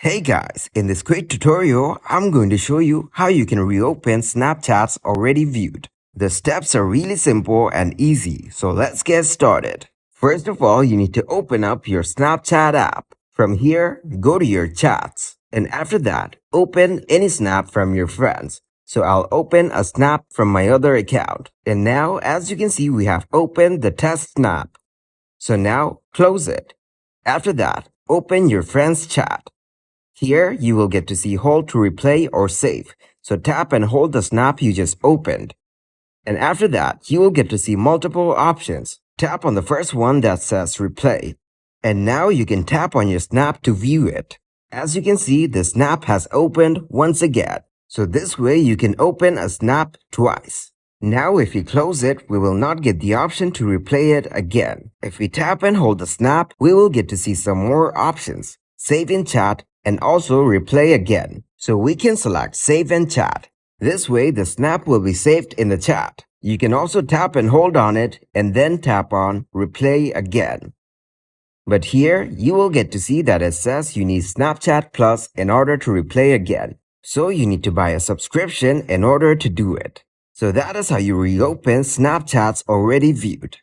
Hey guys, in this quick tutorial, I'm going to show you how you can reopen Snapchats already viewed. The steps are really simple and easy, so let's get started. First of all, you need to open up your Snapchat app. From here, go to your chats. And after that, open any snap from your friends. So I'll open a snap from my other account. And now, as you can see, we have opened the test snap. So now, close it. After that, open your friend's chat. Here, you will get to see hold to replay or save. So tap and hold the snap you just opened. And after that, you will get to see multiple options. Tap on the first one that says replay. And now you can tap on your snap to view it. As you can see, the snap has opened once again. So this way you can open a snap twice. Now if we close it, we will not get the option to replay it again. If we tap and hold the snap, we will get to see some more options. Save in chat and also replay again. So we can select save and chat. This way the snap will be saved in the chat. You can also tap and hold on it and then tap on replay again. But here you will get to see that it says you need Snapchat Plus in order to replay again. So you need to buy a subscription in order to do it. So that is how you reopen Snapchats already viewed.